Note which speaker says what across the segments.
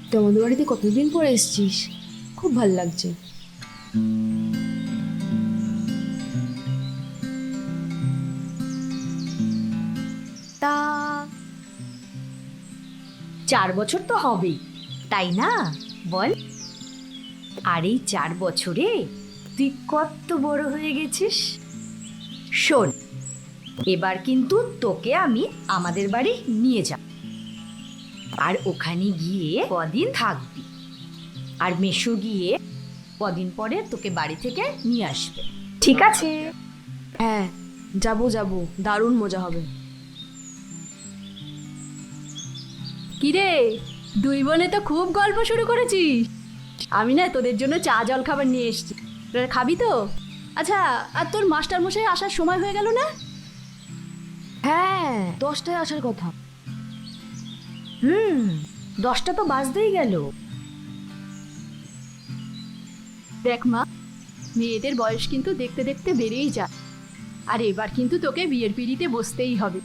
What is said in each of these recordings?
Speaker 1: তো আমাদের বাড়িতে কতদিন পরে এসেছিস, খুব ভাল লাগছে।
Speaker 2: তা 4 বছর তো হবেই, তাই না? বল। আর এই 4 বছরে তুই কত বড় হয়ে গেছিস। শোন, এবার কিন্তু তোকে আমি আমাদের বাড়ি নিয়ে যাব, আর ওখানে গিয়ে কদিন থাকবি, আর মেশো গিয়ে কদিন পরে তোকে বাড়ি থেকে নিয়ে আসবে, ঠিক আছে?
Speaker 1: হ্যাঁ, যাবো যাবো, দারুণ মজা হবে।
Speaker 3: কিরে, দুই বোনে তো খুব গল্প শুরু করেছিস। আমি না তোদের জন্য চা জল খাবার নিয়ে এসেছি, তোরা খাবি তো? আচ্ছা, আর তোর মাস্টার মশাই আসার সময় হয়ে গেল না?
Speaker 1: হ্যাঁ, 10টায় আসার কথা।
Speaker 2: 10টা তো বাজতেই গেল।
Speaker 3: দেখ মা, মেয়েদের বয়স কিন্তু দেখতে দেখতে বেড়েই যায়, আর এবার কিন্তু তোকে বিয়ের পিঁড়িতে বসতেই হবে।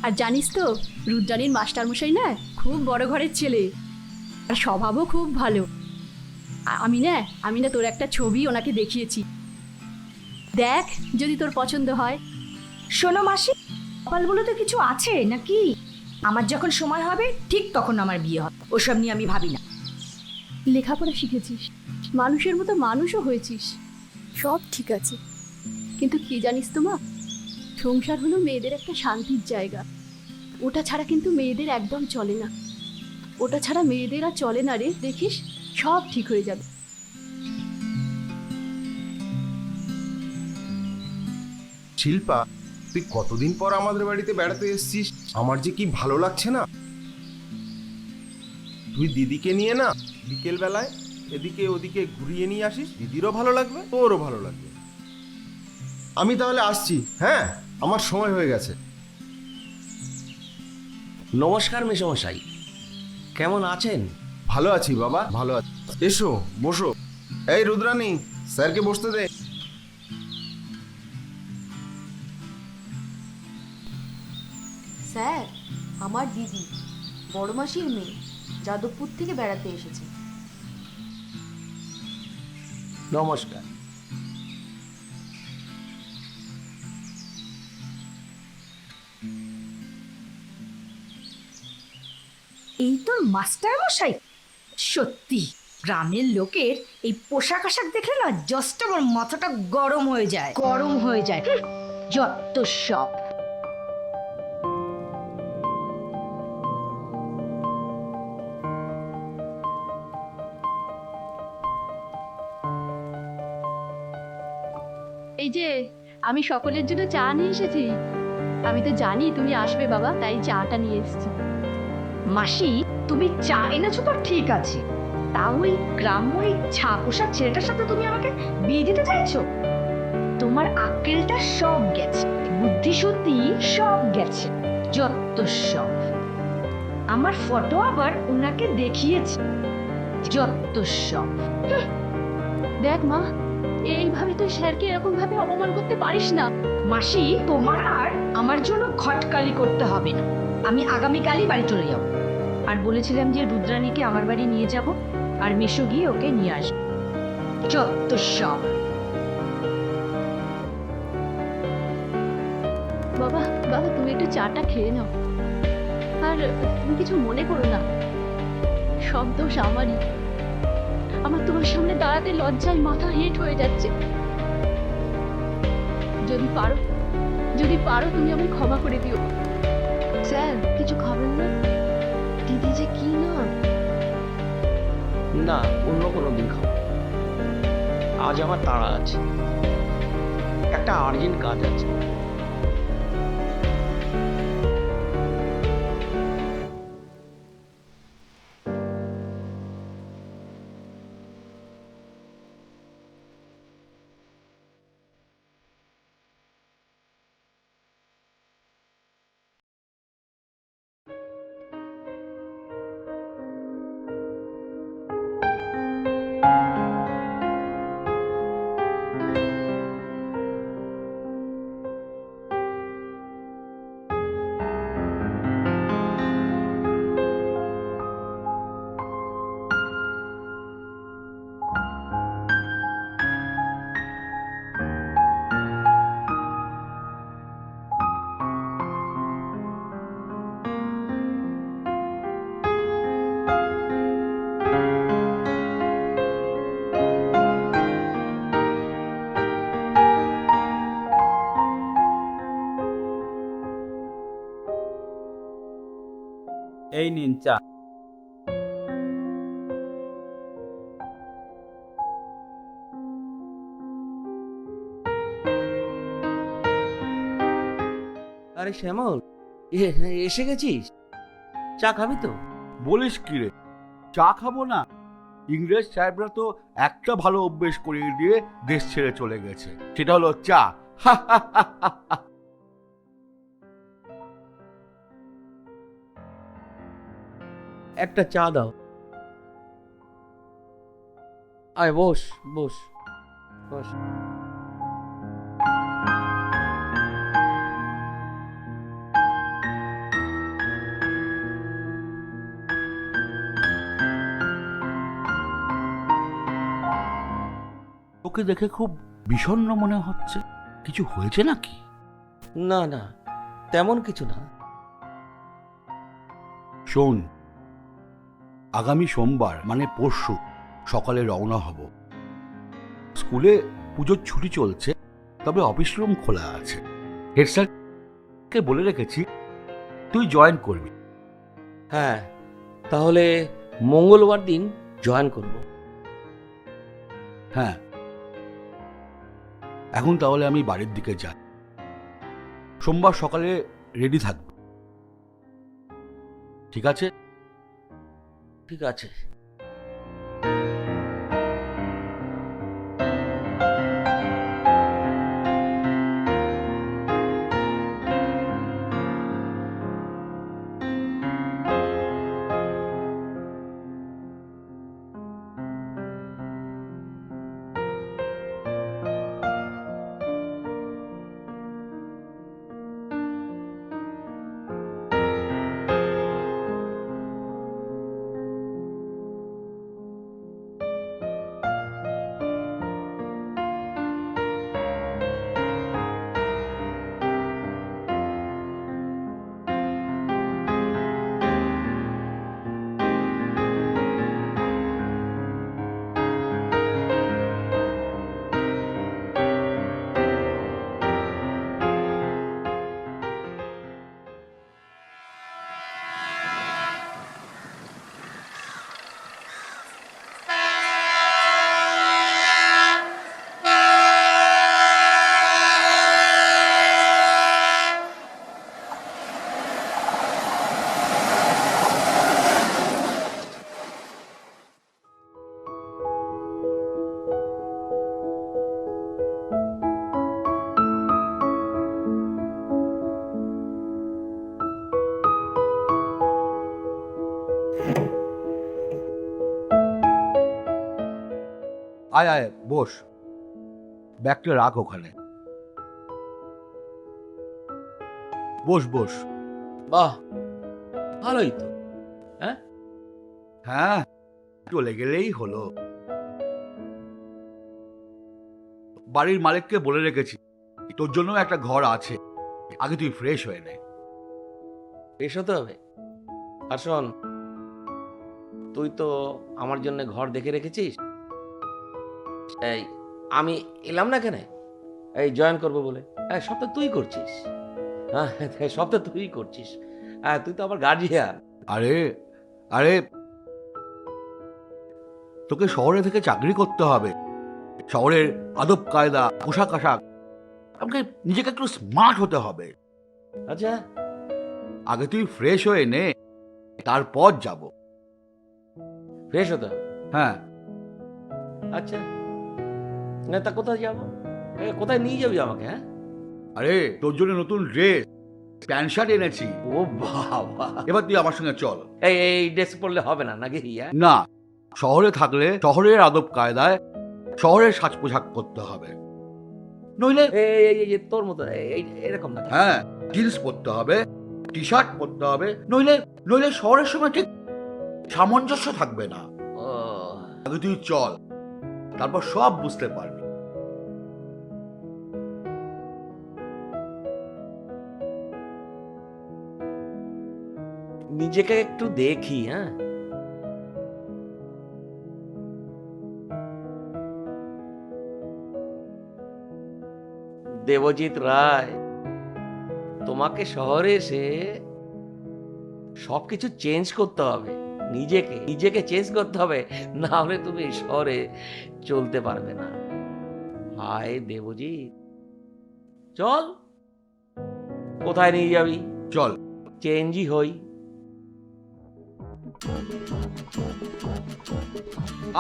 Speaker 3: আর জানিস তো, রুদ্রাণীর মাস্টার মশাই না খুব বড় ঘরের ছেলে, আর স্বভাবও খুব ভালো। আমি না তোর একটা ছবি ওনাকে দেখিয়েছি, দেখ যদি তোর পছন্দ হয়।
Speaker 2: শোনো মাসি, কপাল বলে তো কিছু আছে নাকি? আমার যখন সময় হবে ঠিক তখন আমার বিয়ে হবে, ওসব নিয়ে আমি ভাবি না।
Speaker 3: লেখাপড়া শিখেছিস, মানুষের মতো মানুষও হয়েছিস, সব ঠিক আছে, কিন্তু কি জানিস তো মা, সংসার হলো মেয়েদের একটা শান্তির জায়গা। ওটা ছাড়া কিন্তু মেয়েদের একদম চলে না, ওটা ছাড়া মেয়েদের আর চলে না রে, দেখিস সব ঠিক হয়ে যাবে।
Speaker 4: শিল্পা, তুই কতদিন পর আমাদের বাড়িতে বেড়াতে এসেছিস, আমার যে কি ভালো লাগছে না। তুই দিদিকে নিয়ে না বিকেল বেলায় এদিকে ওদিকে ঘুরিয়ে নিয়ে আসিস, দিদিরও ভালো লাগবে তোরও ভালো লাগবে। আমি তাহলে আসছি, হ্যাঁ, আমার সময় হয়ে গেছে।
Speaker 5: নমস্কার মেসমশাই, কেমন আছেন?
Speaker 4: ভালো আছি বাবা, ভালো আছি। এসো বসো। এই রুদ্রাণী, স্যারকে বসতে দে।
Speaker 1: স্যার, আমার দিদি, বড় মাসির মেয়ে, যাদবপুর থেকে বেড়াতে এসেছে।
Speaker 5: নমস্কার।
Speaker 2: এই তোর মাস্টার মশাই? সত্যি গ্রামের লোকের এই পোশাক আশাক দেখলে না জাস্ট আমার মাথাটা গরম হয়ে যায়, গরম হয়ে যায়। যত সব।
Speaker 3: এই যে, আমি সকলের জন্য চা নিয়ে এসেছি। আমি তো জানি তুমি আসবে বাবা, তাই চাটা নিয়ে এসেছি।
Speaker 2: মাসি, তুমি চা এনেছো তো ঠিক আছে, তাও ওই গ্রাম্য এই ছা পোশাক ছেলেটার সাথে তুমি আমাকে বিয়ে দিতে চাইছো? তোমার আক্কেলটা সব গেছে, বুদ্ধি শুদ্ধি সব গেছে, যত সব। আমার ফটো আবার ওনাকে দেখিয়েছে, যত সব।
Speaker 3: দেখ মা, এইভাবে তুই স্যারকে এরকম ভাবে অপমান করতে পারিস না।
Speaker 2: মাসি, তোমার আর আমার জন্য খটকালি করতে হবে না, আমি আগামীকালই বাড়ি চলে যাব। আর বলেছিলাম যে রুদ্রাণীকে আমার বাড়ি নিয়ে যাব, আর মেশো গিয়ে ওকে নিয়ে আসবে, যত সব।
Speaker 3: বাবা, বাবা তুমি একটু চাটা খেয়ে নাও, আর তুমি কিছু মনে করো না, সব দোষ আমারই। আমার তোমার সামনে দাঁড়াতে লজ্জায় মাথা হেঁট হয়ে যাচ্ছে। যদি পারো, যদি পারো তুমি আমায় ক্ষমা করে দিও।
Speaker 1: স্যার, কিছু খাবেন না? দিদি যে কি না।
Speaker 5: না, অন্য কোনো দিন খাবো। আজ আমার তাড়া আছে, একটা আর্জেন্ট কাজ আছে।
Speaker 6: এই নিন চা।
Speaker 7: আরে শ্যামল, এসে গেছিস? চা খাবি তো?
Speaker 8: বলিস কি রে, চা খাবো না? ইংরেজ সাহেবরা তো একটা ভালো অভ্যেস করিয়ে দিয়ে দেশ ছেড়ে চলে গেছে, সেটা হলো চা।
Speaker 7: একটা চা দাও। আয় বস বস বস।
Speaker 8: ওকে দেখে খুব বিষণ্ণ মনে হচ্ছে, কিছু হয়েছে নাকি?
Speaker 7: না না, তেমন কিছু না।
Speaker 8: শোন, আগামী সোমবার মানে পরশু সকালে রওনা হব। স্কুলে পুজোর ছুটি চলছে, তবে অফিস রুম খোলা আছে। হেড স্যারকে বলে রেখেছি তুই জয়েন করবি।
Speaker 7: হ্যাঁ, তাহলে মঙ্গলবার দিন জয়েন করব।
Speaker 8: হ্যাঁ, এখন তাহলে আমি বাড়ির দিকে যাই। সোমবার সকালে রেডি থাকব, ঠিক আছে?
Speaker 7: ঠিক আছে।
Speaker 8: আয় আয় বস, ব্যাগটা রাখ ওখানে। বস বস।
Speaker 7: বাহ, ভালোই তো।
Speaker 8: হ্যাঁ, চলে গেলেই হলো। বাড়ির মালিককে বলে রেখেছি তোর জন্য একটা ঘর আছে, আগে তুই ফ্রেশ হয়ে নে।
Speaker 7: বেশ হতে হবে। আর শোন, তুই তো আমার জন্য ঘর দেখে রেখেছিস। এই আমি এলাম না কেন, এই জয়েন করবো বলে। হ্যাঁ, সব তো তুই করছিস। হ্যাঁ, সব তো তুই করছিস। হ্যাঁ, তুই তো আমার গার্জিয়ান।
Speaker 8: আরে আরে, তোকে শহরে থেকে চাকরি করতে হবে, শহরের আদব কায়দা, পোশাক আশাক, আমাকে নিজেকে একটু স্মার্ট হতে হবে।
Speaker 7: আচ্ছা,
Speaker 8: আগে তুই ফ্রেশ হয়ে নে, তারপর যাব।
Speaker 7: ফ্রেশ হতে হবে।
Speaker 8: হ্যাঁ,
Speaker 7: আচ্ছা, না তা কোথায় যাবো? কোথায় নিয়ে যাবি আমাকে? হ্যাঁ,
Speaker 8: আরে তোর জন্য নতুন ড্রেস, প্যান্ট শার্ট এনেছি।
Speaker 7: ও বাবা,
Speaker 8: এবার তুই আমার সঙ্গে চল।
Speaker 7: এই ড্রেস পরলে হবে না নাকি? হ্যাঁ,
Speaker 8: না, শহরে থাকলে শহরের আদব কায়দায় শহরের সাজ পোশাক করতে হবে, নইলে
Speaker 7: এই তোর মতো এরকম না।
Speaker 8: হ্যাঁ, জিন্স পরতে হবে, টি শার্ট পরতে হবে, নইলে নইলে শহরের সঙ্গে ঠিক সামঞ্জস্য থাকবে না।
Speaker 7: ও,
Speaker 8: আগে তুই চল, তারপর সব বুঝতে পারবি।
Speaker 7: নিজেকে একটু দেখি। হ্যাঁ, দেবজিৎ রায়, তোমাকে শহরে এসে সব কিছু চেঞ্জ করতে হবে, নিজেকে নিজেকে চেঞ্জ করতে হবে, না হলে তুমি শহরে চলতে পারবে না। হায় দেবজিৎ, চল, কোথায় নিয়ে যাবি?
Speaker 8: চল।
Speaker 7: চেঞ্জই হই।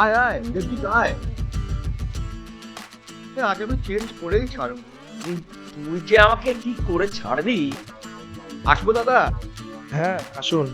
Speaker 8: আয় আয় দেবজিৎ আয়, আগে আমি চেঞ্জ করেই ছাড়বো।
Speaker 7: তুই যে আমাকে কি করে ছাড়বি?
Speaker 8: আসবো দাদা?
Speaker 5: হ্যাঁ আসুন।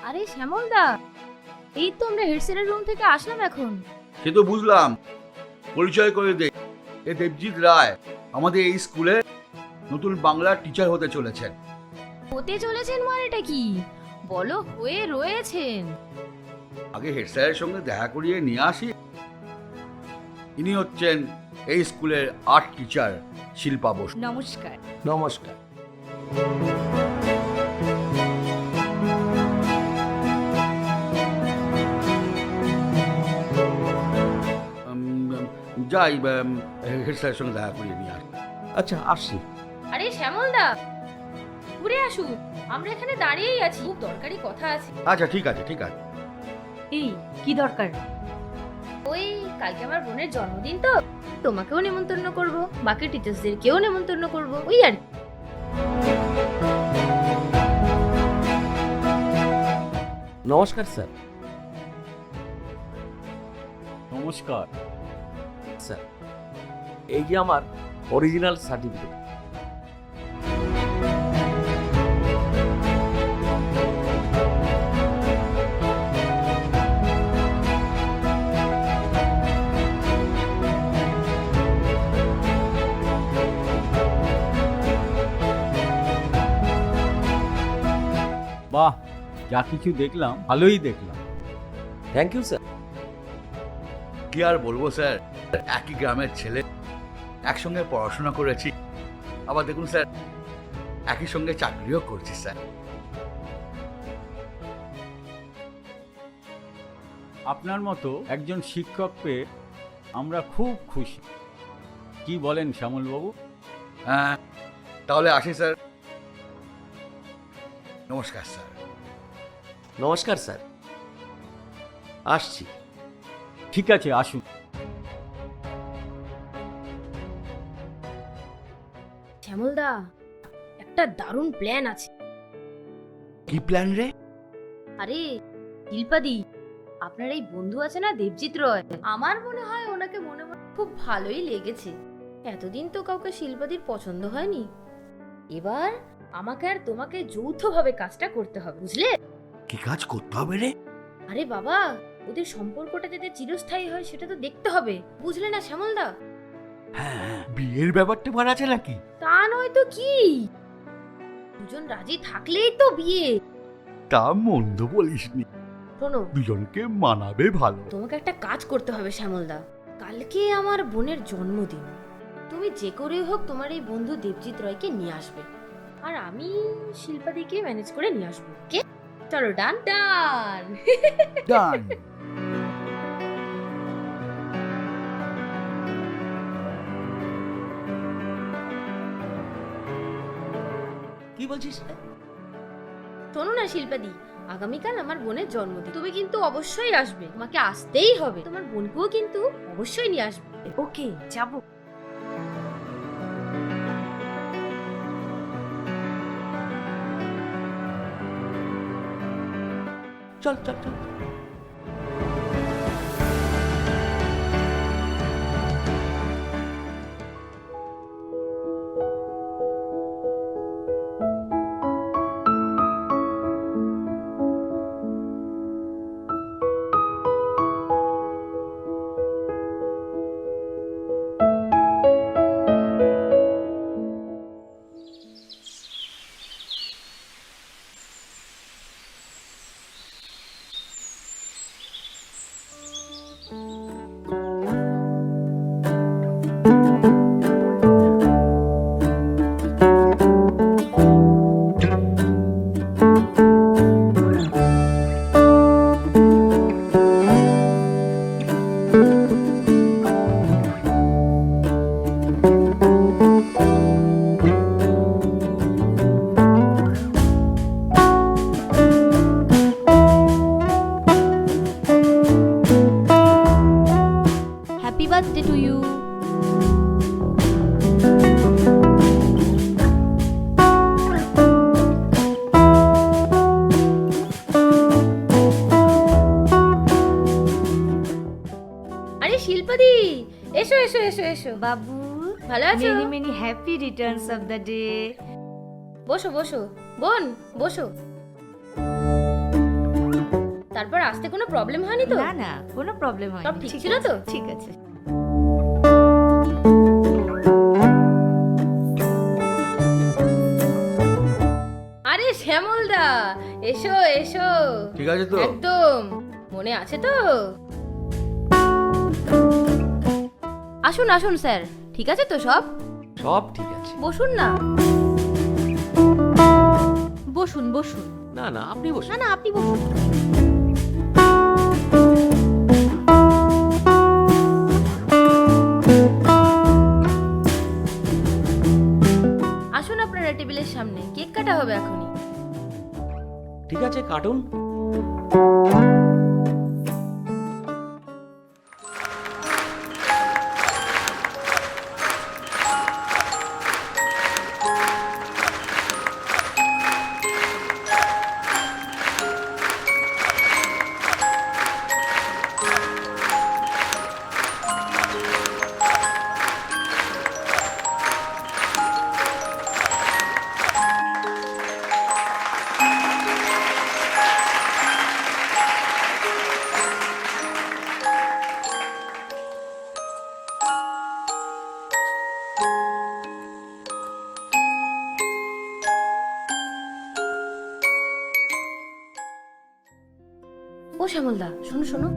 Speaker 1: আরে শ্যামল দা, এই তো আমরা হেড স্যারের রুম থেকে আসলাম এখন।
Speaker 8: সে তো বুঝলাম, পরিচয় করে দে, এ দেবজিৎ রায় আমাদের এই স্কুলে নতুন বাংলার টিচার হতে চলেছেন।
Speaker 1: হতে চলেছেন মানেটা কি? বলো, হয়ে রয়েছেন।
Speaker 8: আগে হেড স্যারের সঙ্গে দেখা করিয়ে নিয়ে আসি। ইনি হচ্ছেন এই স্কুলের আর্ট টিচার শিল্পা বসু।
Speaker 2: নমস্কার।
Speaker 7: নমস্কার।
Speaker 8: যাই হেড স্যারের সঙ্গে দেখা করিয়ে নিয়ে আসি।
Speaker 7: আচ্ছা, আসছি।
Speaker 1: আরে শ্যামল দা, ঘুরে আসুন, আমরা এখানে দাঁড়িয়েই আছি, খুব দরকারি কথা আছে।
Speaker 8: আচ্ছা ঠিক আছে ঠিক আছে।
Speaker 2: এই কি দরকার?
Speaker 1: ওই কালকে আমার বোনের জন্মদিন, তো তোমাকেও নেমন্তন্ন করব, বাকি টিচার্সদেরকেও নেমন্তন্ন করব, ওই আর কি।
Speaker 7: নমস্কার স্যার।
Speaker 6: নমস্কার।
Speaker 7: স্যার, এই যে আমার অরিজিনাল সার্টিফিকেট।
Speaker 6: বাহ, যা কিছু দেখলাম ভালোই দেখলাম।
Speaker 7: Thank you sir.
Speaker 8: কি আর বলবো স্যার, একই গ্রামের ছেলে, একসঙ্গে পড়াশোনা করেছি, আবার দেখুন স্যার একই সঙ্গে চাকরিও করছি স্যার।
Speaker 6: আপনার মতো একজন শিক্ষক পেয়ে আমরা খুব খুশি। কি বলেন শ্যামলবাবু?
Speaker 8: হ্যাঁ, তাহলে আসি স্যার। নমস্কার স্যার।
Speaker 7: নমস্কার স্যার, আসছি।
Speaker 6: ঠিক আছে, আসুন।
Speaker 1: শ্যামল দা, একটা দারুণ প্ল্যান আছে।
Speaker 8: কি প্ল্যান রে?
Speaker 1: আরে শিল্পাদি, আপনার এই বন্ধু আছে না দেবজিৎ রয়, আমার মনে হয় ওনাকে মনে মনে খুব ভালোই লেগেছে। এতদিন তো কাউকে শিল্পাদির পছন্দ হয়নি, এবার আমাকে আর তোমাকে যৌথভাবে কাজটা করতে হবে, বুঝলে?
Speaker 8: কি কাজ করতে হবে রে?
Speaker 1: আরে বাবা, ওদের সম্পর্কটা যাতে চিরস্থায়ী হয় সেটা তো দেখতে হবে, বুঝলে না শ্যামল দা?
Speaker 8: হ্যাঁ, বিয়ের ব্যাপারটা ভার আছে নাকি?
Speaker 1: তা নয় তো কি, দুজন রাজি থাকলেই তো বিয়ে।
Speaker 8: তা মন্দ বলিসনি,
Speaker 1: শোনো,
Speaker 8: দুজনকে মানাবে ভালো।
Speaker 1: তোমাকে একটা কাজ করতে হবে শ্যামলদা। কালকে আমার বোনের জন্মদিন, তুমি যে করেই হোক তোমার এই বন্ধু দেবজিৎ রয়কে নিয়ে আসবে, আর আমি শিল্পাদিকে ম্যানেজ করে নিয়ে আসবো। কে? চলো, ডান ডান।
Speaker 8: ডান।
Speaker 7: কি বলছিস?
Speaker 1: শোনো না শিল্পাদি, আগামীকাল আমার বোনের জন্মদিন, তুমি কিন্তু অবশ্যই আসবে, তোমাকে আসতেই হবে। তোমার বোনকেও কিন্তু অবশ্যই নিয়ে আসবে।
Speaker 2: ওকে, যাব।
Speaker 7: চল চল চল।
Speaker 1: Happy birthday to you. আরে শিল্পাদি, এসো এসো এসো এসো।
Speaker 2: বাবু,
Speaker 1: ভালো আছো?
Speaker 2: Many many happy returns of the day.
Speaker 1: বসো বসো বোন, বসো। তারপর আসতে কোনো প্রবলেম হয়নি তো?
Speaker 2: না না, কোনো প্রবলেম হয়নি।
Speaker 1: সব ঠিক ছিল তো?
Speaker 2: ঠিক আছে।
Speaker 1: আরে শ্যামলদা, এসো এসো।
Speaker 4: ঠিক আছে তো?
Speaker 1: একদম মনে আছে তো? আসুন আসুন স্যার, ঠিক আছে তো সব?
Speaker 7: সব ঠিক আছে।
Speaker 1: বসুন না। বসুন বসুন।
Speaker 7: না না, আপনি বসুন।
Speaker 1: না না, আপনি বসুন। আসুন আপনারা টেবিলের সামনে, কেক কাটা হবে এখনই।
Speaker 7: ঠিক আছে, কাটুন।
Speaker 1: ও শ্যামলদা, শোনো শোনো।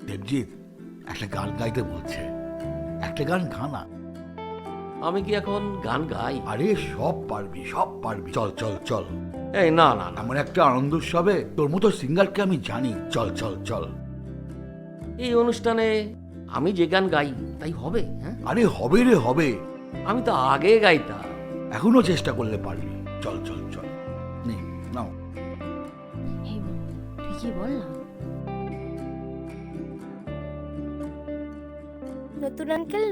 Speaker 8: দেবজিৎ একটা গান গাইতে বলছে, একটা গান গানা।
Speaker 7: আমি কি এখন গান গাই?
Speaker 8: আরে সব পারবি, সব পারবি। চল চল চল,
Speaker 7: এই না না না,
Speaker 8: এমন একটা আনন্দ উৎসবে তোর মতো সিঙ্গারকে আমি জানি। চল চল চল।
Speaker 7: এই অনুষ্ঠানে আমি যে গান গাই তাই হবে? হ্যাঁ,
Speaker 8: আরে হবে রে হবে,
Speaker 7: আমি তো আগে গাইতাম।
Speaker 8: এখনো চেষ্টা করলে পারবি। চল চল চল, নে নাও।
Speaker 1: এই বোন, তুই কি বল না।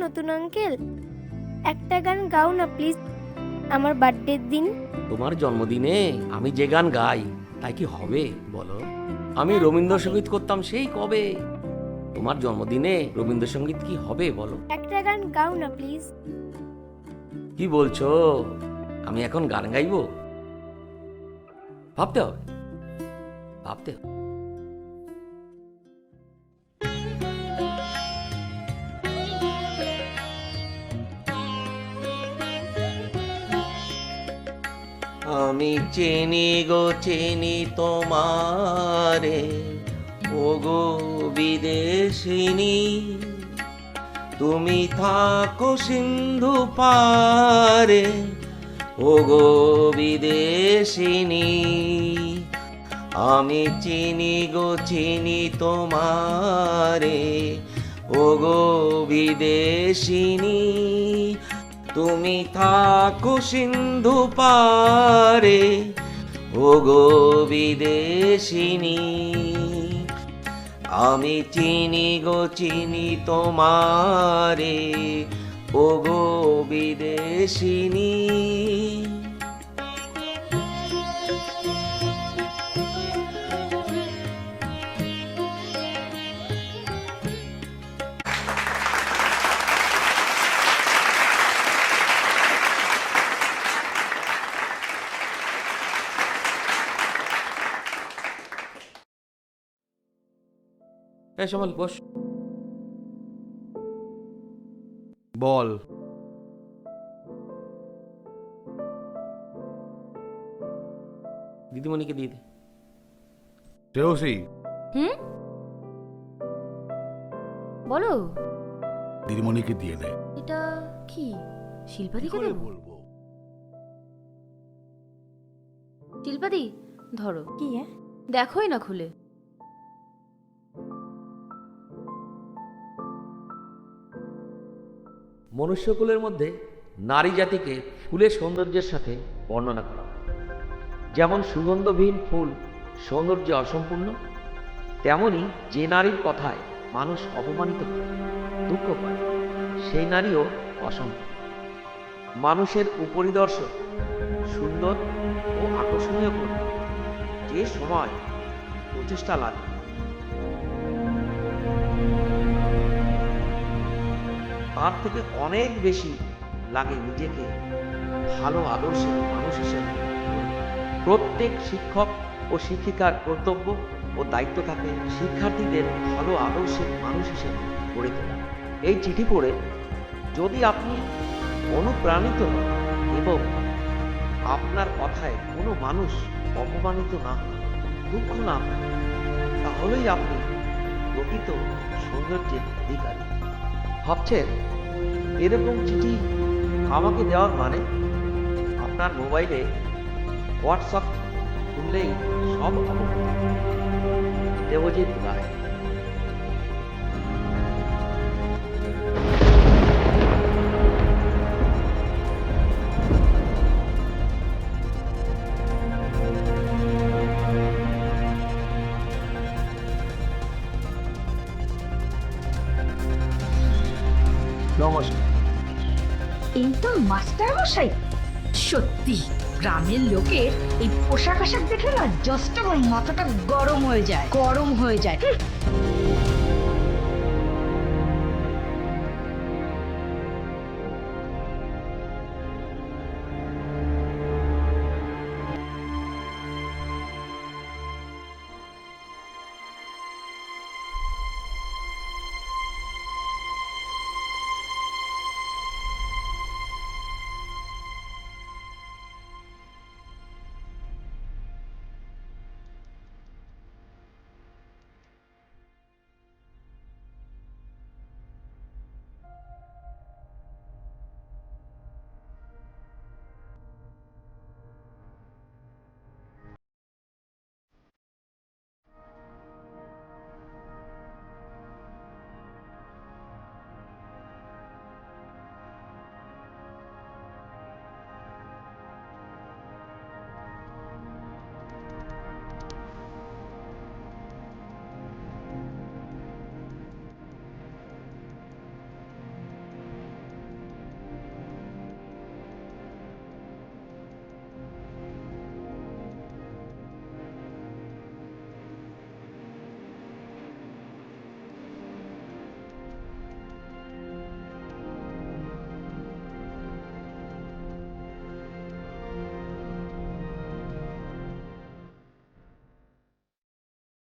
Speaker 9: নতুন আঙ্কেল একটা গান গাও না প্লিজ, আমার বার্থডের দিন।
Speaker 7: তোমার জন্মদিনে আমি যে গান গাই তাই কি হবে বলো? আমি রবীন্দ্রসঙ্গীত করতাম সেই কবে। তোমার জন্মদিনে রবীন্দ্রসঙ্গীত কি হবে বলো?
Speaker 9: একটা গান গাও না প্লিজ।
Speaker 7: কি বলছো? আমি এখন গান গাইবো? ভাবতে হবে, ভাবতে হবে। আমি চিনি গো চিনি তোমারে, ও ওগো বিদেশিনী, তুমি থাকো সিন্ধু পারে, ওগো বিদেশিনী, আমি চিনি গো চিনি তোমারে, ওগো বিদেশিনী, তুমি থাকো সিন্ধু পারে, ওগো বিদেশিনী, আমি চিনি গো চিনি তোমারে, ওগো বিদেশিনী। এই সমল বস।
Speaker 4: বল।
Speaker 7: দিদিমণিকে দিয়ে দে।
Speaker 8: শ্রেয়সী,
Speaker 1: হুম, বলো।
Speaker 8: দিদিমণিকে দিয়ে নে।
Speaker 1: এটা কি শিল্পাদিকে দেবো?
Speaker 8: বলবো?
Speaker 1: শিল্পাদি ধরো,
Speaker 9: কি
Speaker 1: দেখোই না খুলে।
Speaker 7: মনুষ্যকুলের মধ্যে নারী জাতিকে ফুলের সৌন্দর্যের সাথে বর্ণনা করা হয়। যেমন সুগন্ধবিহীন ফুল সৌন্দর্যে অসম্পূর্ণ, তেমনি যে নারীর কথায় মানুষ অপমানিত হয়, দুঃখ পায়, সেই নারীও অসম্পূর্ণ। মানুষের উপরিদর্শন সুন্দর ও আকর্ষণীয় করতে যে সময় প্রচেষ্টা লাগে, তার থেকে অনেক বেশি লাগে নিজেকে ভালো আদর্শের মানুষ হিসেবে। প্রত্যেক শিক্ষক ও শিক্ষিকার কর্তব্য ও দায়িত্ব থাকে শিক্ষার্থীদের ভালো আদর্শের মানুষ হিসেবে গড়ে তোলা। এই চিঠি পড়ে যদি আপনি অনুপ্রাণিত হন এবং আপনার কথায় কোনো মানুষ অপমানিত না হয়, দুঃখ না পায়, তাহলেই আপনি প্রকৃত সৌন্দর্যের অধিকারী। ভাবছেন এরকম চিঠি আমাকে দেওয়ার মানে? আপনার মোবাইলে হোয়াটসঅ্যাপ খুললেই সব অবগত। দেবজিৎ রায়।
Speaker 5: নমস্কার।
Speaker 2: এই তো মাস্টার মশাই। সত্যি গ্রামের লোকের এই পোশাক আশাক দেখে না জাস্ট আমার মাথাটা গরম হয়ে যায়।